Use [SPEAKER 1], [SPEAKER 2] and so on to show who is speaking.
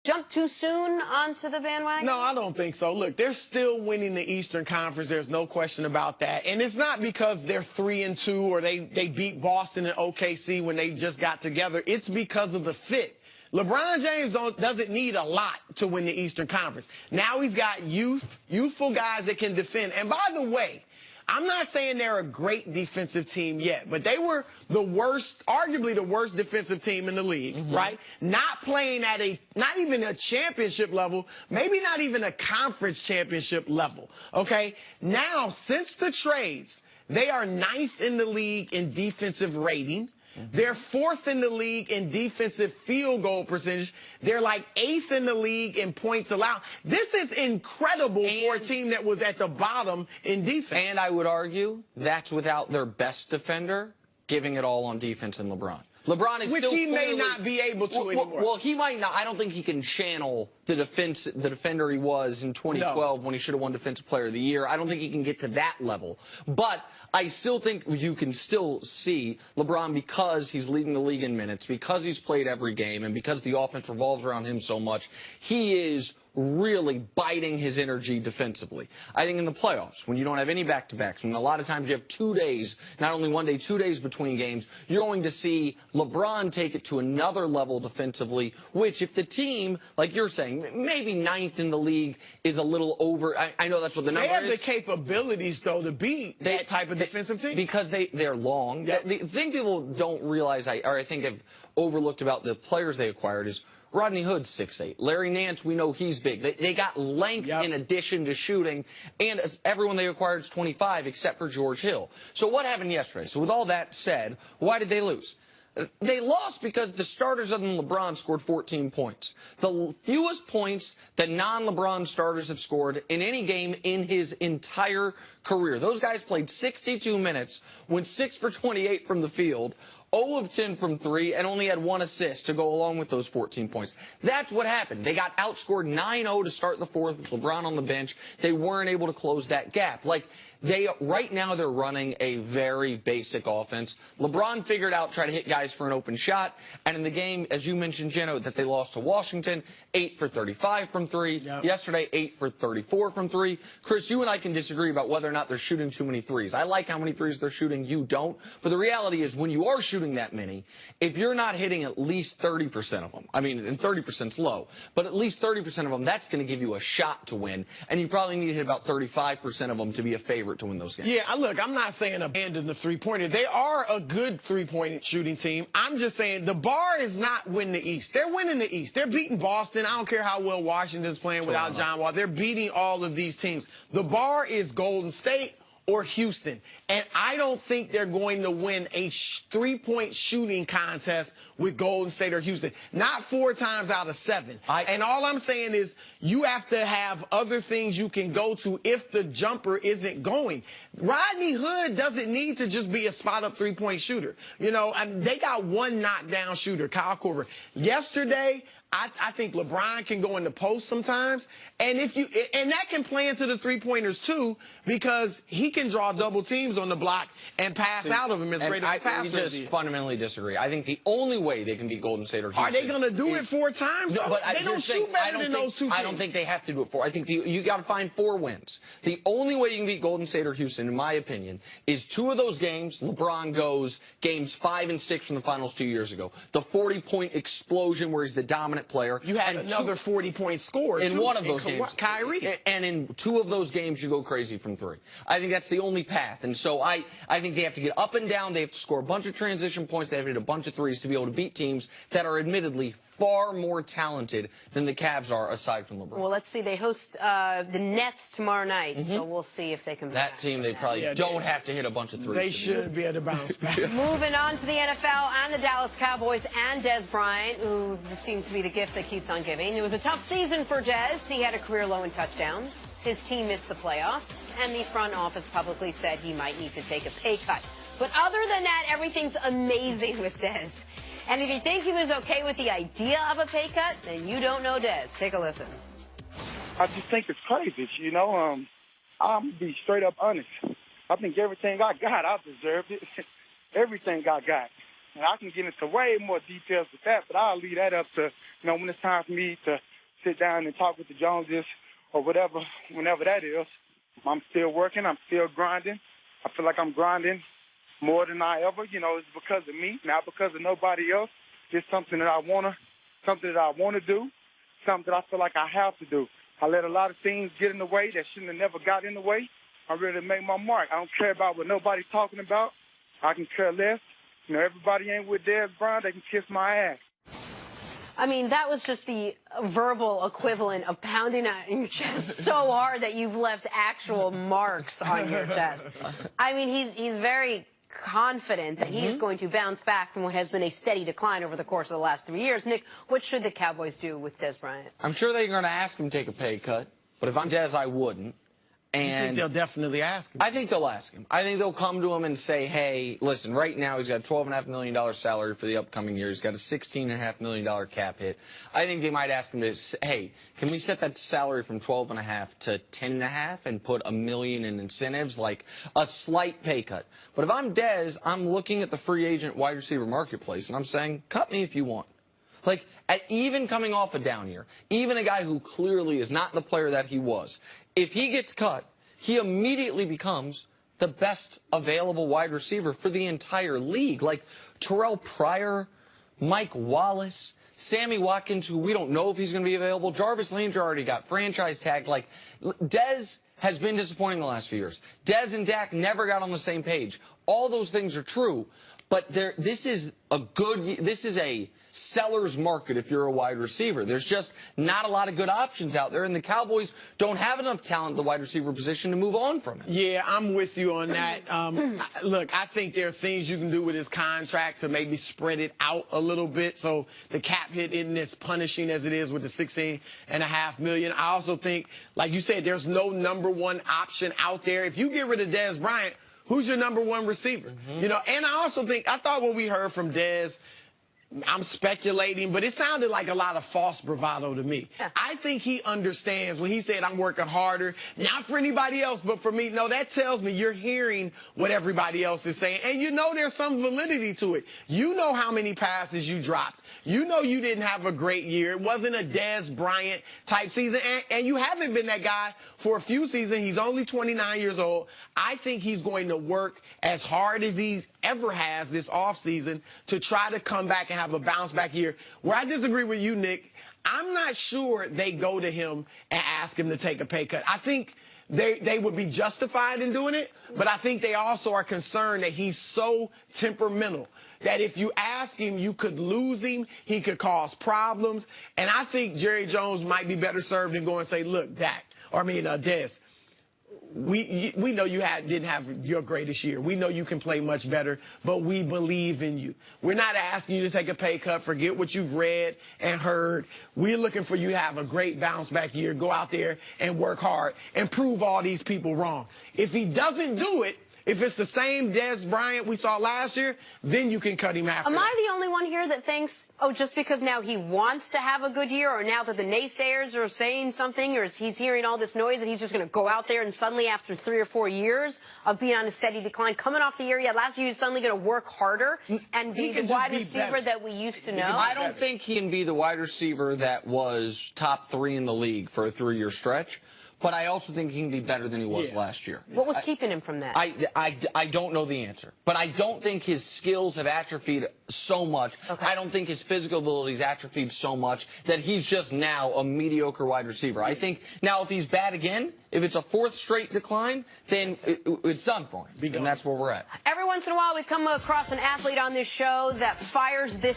[SPEAKER 1] jump too soon onto the bandwagon?
[SPEAKER 2] No, I don't think so. Look, they're still winning the Eastern Conference. There's no question about that. And it's not because they're 3-2 or they beat Boston and OKC when they just got together. It's because of the fit. LeBron James doesn't need a lot to win the Eastern Conference. Now he's got youthful guys that can defend. And by the way, I'm not saying they're a great defensive team yet, but they were the worst, arguably the worst defensive team in the league, right? Not playing at not even a championship level, maybe not even a conference championship level, okay? Now, since the trades, they are 9th in the league in defensive rating. They're 4th in the league in defensive field goal percentage. They're like 8th in the league in points allowed. This is incredible for a team that was at the bottom in defense.
[SPEAKER 3] And I would argue that's without their best defender giving it all on defense in LeBron. LeBron is
[SPEAKER 2] Which
[SPEAKER 3] still
[SPEAKER 2] he may
[SPEAKER 3] clearly,
[SPEAKER 2] not be able to anymore.
[SPEAKER 3] Well, he might not. I don't think he can channel the defender he was in 2012 when he should have won Defensive Player of the Year. I don't think he can get to that level. But I still think you can still see LeBron, because he's leading the league in minutes, because he's played every game, and because the offense revolves around him so much, he is really biting his energy defensively. I think in the playoffs, when you don't have any back-to-backs, when a lot of times you have 2 days, not only 1 day, 2 days between games, you're going to see LeBron take it to another level defensively, which if the team, like you're saying, maybe 9th in the league is a little over. I know that's what the number is.
[SPEAKER 2] They have the capabilities, though, to beat that type of defensive team.
[SPEAKER 3] Because they're long. Yep. The thing people don't realize, or I think have overlooked about the players they acquired, is Rodney Hood's 6'8". Larry Nance, we know he's big. They got length in addition to shooting, and everyone they acquired is 25 except for George Hill. So what happened yesterday? So with all that said, why did they lose? They lost because the starters other than LeBron scored 14 points. The fewest points that non-LeBron starters have scored in any game in his entire career. Those guys played 62 minutes, went 6 for 28 from the field, 0 of 10 from 3, and only had 1 assist to go along with those 14 points. That's what happened. They got outscored 9-0 to start the fourth with LeBron on the bench. They weren't able to close that gap. Right now they're running a very basic offense. LeBron figured out try to hit guys for an open shot, and in the game, as you mentioned, Jenna, that they lost to Washington, 8 for 35 from 3. Yesterday, 8 for 34 from 3. Chris, you and I can disagree about whether or not they're shooting too many threes. I like how many threes they're shooting. You don't. But the reality is, when you are shooting that many, if you're not hitting at least 30% of them, I mean, and 30%'s low, but at least 30% of them, that's going to give you a shot to win, and you probably need to hit about 35% of them to be a favorite to win those games.
[SPEAKER 2] Yeah, look, I'm not saying abandon the three-pointer. They are a good three-point shooting team. I'm just saying the bar is not win the East. They're winning the East. They're beating Boston. I don't care how well Washington's playing without John Wall. They're beating all of these teams. The bar is Golden State or Houston. And I don't think they're going to win a three-point shooting contest with Golden State or Houston. Not 4 times out of 7. And all I'm saying is you have to have other things you can go to if the jumper isn't going. Rodney Hood doesn't need to just be a spot-up three-point shooter. You know, they got one knockdown shooter, Kyle Korver. Yesterday, I think LeBron can go in the post sometimes, and that can play into the three-pointers too, because he can draw double teams on the block and pass out of him as great as a passer.
[SPEAKER 3] I just fundamentally disagree. I think the only way they can beat Golden State or Houston.
[SPEAKER 2] Are they going to do it 4 times?
[SPEAKER 3] No, but
[SPEAKER 2] they don't shoot better than those 2 teams.
[SPEAKER 3] I don't think they have to do it 4. I think you got to find 4 wins. The only way you can beat Golden State or Houston, in my opinion, is 2 of those games. LeBron goes games 5 and 6 from the finals 2 years ago. The 40-point explosion where he's the dominant player.
[SPEAKER 2] You had another 40-point score
[SPEAKER 3] in one of those games.
[SPEAKER 2] Kyrie.
[SPEAKER 3] And in 2 of those games, you go crazy from 3. I think that's the only path. And so I think they have to get up and down. They have to score a bunch of transition points. They have to hit a bunch of threes to be able to beat teams that are admittedly far more talented than the Cavs are, aside from LeBron.
[SPEAKER 1] Well, let's see. They host the Nets tomorrow night, so we'll see if they can.
[SPEAKER 3] That team, they probably don't have to hit a bunch of threes.
[SPEAKER 2] They should be able to bounce back.
[SPEAKER 1] Moving on to the NFL and the Dallas Cowboys and Dez Bryant, who seems to be the gift that keeps on giving. It was a tough season for Dez. He had a career low in touchdowns. His team missed the playoffs, and the front office publicly said he might need to take a pay cut. But other than that, everything's amazing with Dez. And if you think he was okay with the idea of a pay cut, then you don't know Dez. Take a listen.
[SPEAKER 4] I just think it's crazy, you know. I'm going to be straight up honest. I think everything I got, I deserved it. Everything I got. And I can get into way more details with that, but I'll leave that up to, you know, when it's time for me to sit down and talk with the Joneses or whatever, whenever that is. I'm still working. I'm still grinding. I feel like I'm grinding more than I ever. You know, it's because of me, not because of nobody else. It's something that I want to do, something that I feel like I have to do. I let a lot of things get in the way that shouldn't have never got in the way. I'm ready to make my mark. I don't care about what nobody's talking about. I can care less. You know, everybody ain't with Des Bryant. They can kiss my ass.
[SPEAKER 1] I mean, that was just the verbal equivalent of pounding on your chest so hard that you've left actual marks on your chest. I mean, he's very confident that he's going to bounce back from what has been a steady decline over the course of the last 3 years. Nick, what should the Cowboys do with Des Bryant?
[SPEAKER 3] I'm sure they're going to ask him to take a pay cut, but if I'm Des, I wouldn't.
[SPEAKER 2] And you think they'll definitely ask him?
[SPEAKER 3] I think they'll ask him. I think they'll come to him and say, hey, listen, right now he's got a $12.5 million salary for the upcoming year. He's got a $16.5 million cap hit. I think they might ask him to say, hey, can we set that salary from $12.5 to $10.5 and put $1 million in incentives, like a slight pay cut? But if I'm Des, I'm looking at the free agent wide receiver marketplace, and I'm saying, cut me if you want. Like, even coming off a down year, even a guy who clearly is not the player that he was, if he gets cut, he immediately becomes the best available wide receiver for the entire league. Like Terrell Pryor, Mike Wallace, Sammy Watkins, who we don't know if he's going to be available. Jarvis Landry already got franchise tagged. Like, Dez has been disappointing the last few years. Dez and Dak never got on the same page. All those things are true, but this is a seller's market if you're a wide receiver. There's just not a lot of good options out there, and the Cowboys don't have enough talent at the wide receiver position to move on from it.
[SPEAKER 2] Yeah, I'm with you on that. Look, I think there are things you can do with his contract to maybe spread it out a little bit so the cap hit isn't as punishing as it is with the $16.5 million. I also think, like you said, there's no number one option out there. If you get rid of Des Bryant, who's your number one receiver? You know, and I thought what we heard from Des, I'm speculating, but it sounded like a lot of false bravado to me.
[SPEAKER 1] Yeah.
[SPEAKER 2] I think he understands when he said, I'm working harder, not for anybody else, but for me. No, that tells me you're hearing what everybody else is saying. And you know there's some validity to it. You know how many passes you dropped. You know you didn't have a great year. It wasn't a Des Bryant type season. And you haven't been that guy for a few seasons. He's only 29 years old. I think he's going to work as hard as he ever has this offseason to try to come back and have a bounce back year. Where I disagree with you, Nick, I'm not sure they go to him and ask him to take a pay cut. I think they would be justified in doing it, but I think they also are concerned that he's so temperamental that if you ask him, you could lose him, he could cause problems. And I think Jerry Jones might be better served than going and say, look, Des, we know you didn't have your greatest year. We know you can play much better, but we believe in you. We're not asking you to take a pay cut. Forget what you've read and heard. We're looking for you to have a great bounce back year. Go out there and work hard and prove all these people wrong. If he doesn't do it, if it's the same Des Bryant we saw last year, then you can cut him after.
[SPEAKER 1] Am I the only one here that thinks, oh, just because now he wants to have a good year, or now that the naysayers are saying something, or he's hearing all this noise, and he's just going to go out there and suddenly after 3 or 4 years of being on a steady decline, coming off the year he had last year, he's suddenly going to work harder and be the wide receiver that we used to know?
[SPEAKER 3] I don't think he can be the wide receiver that was top 3 in the league for a 3-year stretch. But I also think he can be better than he was last year.
[SPEAKER 1] What was keeping him from that?
[SPEAKER 3] I don't know the answer. But I don't think his skills have atrophied so much. Okay. I don't think his physical abilities atrophied so much that he's just now a mediocre wide receiver. I think now if he's bad again, if it's a 4th straight decline, then it's done for him. And that's where we're at.
[SPEAKER 1] Every once in a while we come across an athlete on this show that fires this